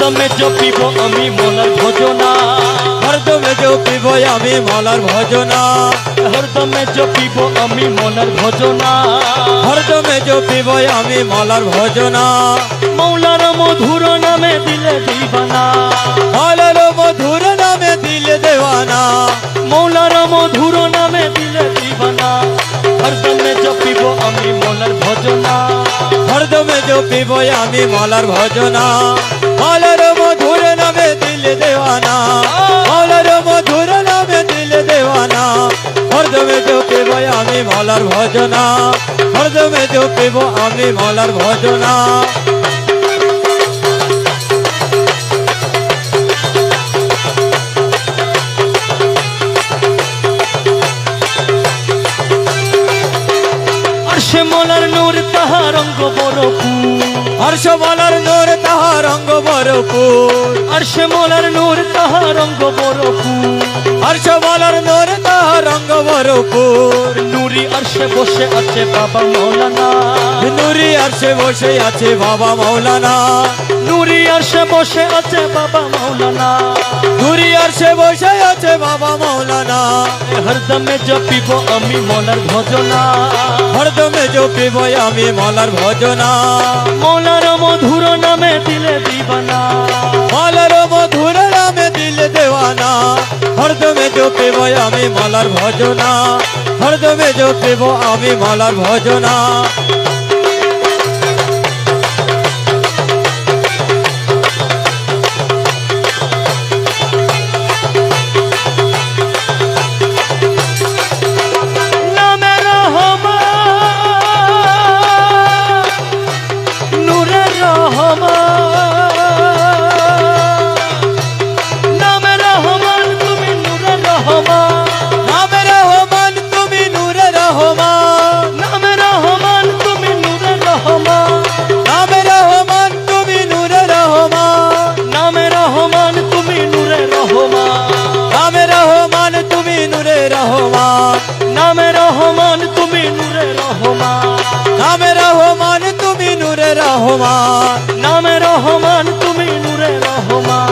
হরদমে জপিব আমি মলার ভজনা, হরদমে জপিব আমি মলার ভজনা, হরদমে জপিব আমি মলার ভজনা, হরদমে জপিব আমি মলার ভজনা। মৌলার মধুর নামে দিলে দিবানা, মলার মধুর নামে দিলে দেওয়ানা, মৌলার মধুর নামে দিলে দিবানা। হরদমে জপিব আমি মলার ভজনা, হরদমে জপিব আমি মলার ভজনা, মলার মধুর নামে দিলে দেওয়ানা, মলার মধুর নামে দিলে দেওয়ানা। হরদমে জপিব আমি মলার ভজনা, হরদমে জপিব আমি মলার ভজনা। আরশে মলার নূর তাহার অঙ্গ বরপুর, হর্ষ মলার নূর তাহার অঙ্গ ভরপুর, আরশে মলার নূর তাহার অঙ্গ বরপুর, হর্ষ মলার নূর তাহার অঙ্গ ভরপুর। নূরি আরশে বসে আছে বাবা মৌলানা, নুরি আরশে বসে আছে বাবা মৌলানা, নূরি আরশে বসে আছে বাবা মৌলানা। নুরি আরশে বসে আছে বাবা মৌলানা। হরদমে জপিব আমি মলার ভজনা, হরদমে জপিব আমি মলার ভজনা, মৌলার মধুর নামে দিলে দিবানা, মলার মধুর নামে দিলে দেওয়ানা। হরদমে জপিব আমি মলার ভজনা, হরদমে জপিব আমি মলার ভজনা। নামে রহমান, নূরে রহমান, নামে রহমান তুমি নূরে রহমান, নামে রহমান তুমি নূরে রহমান, নামে রহমান তুমি নূরে রহমান, নামে রহমান তুমি নূরে রহমান, নামে রহমান তুমি নূরে রহমান, নামে রহমান তুমি নূরে রহমান, নামে রহমান তুমি নূরে রহমান, নামে রহমান তুমি নূরে রহমান, নামে রহমান তুমি নূরে রহমান।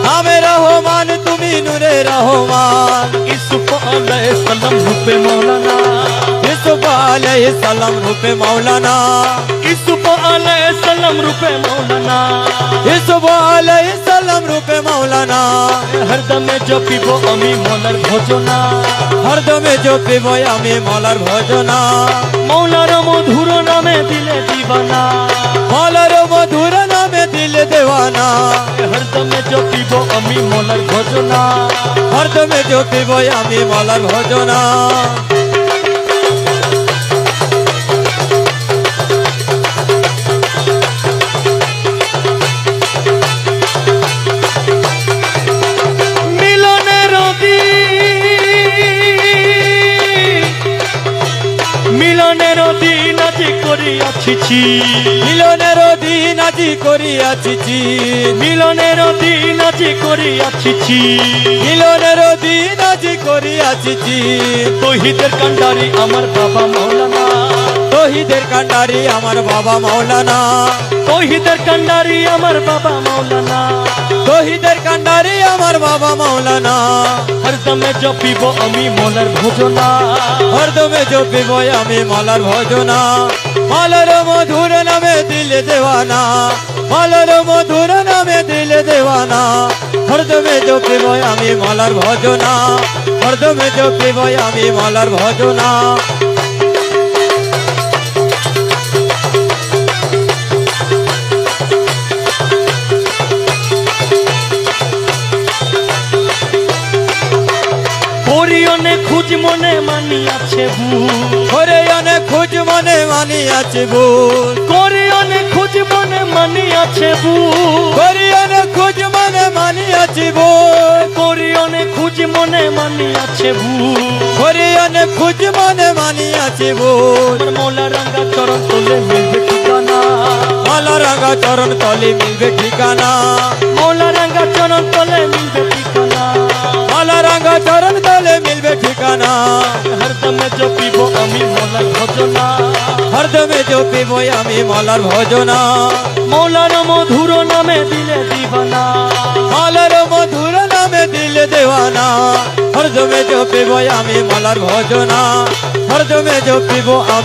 নামে রহমান তুমি নূরে রহমান। ইউসুফ আলাইহিস সালাম রূপে মৌলানা, ইউসুফ আলাইহিস সালাম রূপে মৌলানা, ইউসুফ আলাইহিস সালাম রূপে মৌলানা। ইউসুফ আলাইহিস সালাম রূপে মৌলানা। হরদমে জপিব আমি মলার ভজনা, হরদমে জপিব আমি মলার ভজনা, মৌলার মধুর নামে দিলে দিবানা, মলার মধুর নামে দিলে দেওয়ানা। হরদমে জপিব আমি মলার ভজনা, হরদমে জপিব আমি মলার ভজনা। মিলনের মিলনের দিন আজি করিয়াছি, মিলনের দিন আজি করিয়াছি, মিলনের দিন আজি করিয়াছি। মিলনের দিন আজি করিয়াছি। তৌহিদের কান্ডারি আমার বাবা মৌলানা, তৌহিদের কান্ডারি আমার বাবা মৌলানা, তৌহিদের কান্ডারি আমার বাবা মৌলানা। তৌহিদের কান্ডারি আমার বাবা মৌলানা। হরদমে জপিব আমি মলার ভজনা, হরদমে জপিব আমি মলার ভজনা, মলার মধুর নামে দিলে দেওয়ানা, মলার মধুর নামে দিলে দেওয়ানা। হরদমে জপিব আমি মলার ভজনা, হরদমে জপিব আমি মলার ভজনা। হরিয়নে খুঁজ মনে মানিয়াছে ভুল, ওরে অনেক খুঁজ মনে মানিয়াছে ভুল, হরিয়নে খুঁজ মনে মানিয়াছে ভুল, হরিয়নে খুঁজ মনে মানিয়াছে ভুল, হরিয়নে খুঁজ মনে মানিয়াছে ভুল। হরিয়নে খুঁজ মনে মানিয়াছে ভুল। আমার মৌলা রাঙ্গা চরণ তোলে মিলবে ঠিকানা, মালা রাঙা চরণ তলে মিলবে ঠিকানা, মৌলা রাঙ্গা চরণ তোলে মিলবে ঠিকানা। মালা রাঙা চরণ তলে মিলবে ঠিকানা। হরদমে জপিব আমি মলার ভজনা, হরদমে জপিব আমি মলার ভজনা, মৌলার মধুর নামে দিলে দিবানা, মলার মধুর নামে দিলে দেওয়ানা হরদমে জপিব আমি মলার ভজনা হরদমে জপিব আমি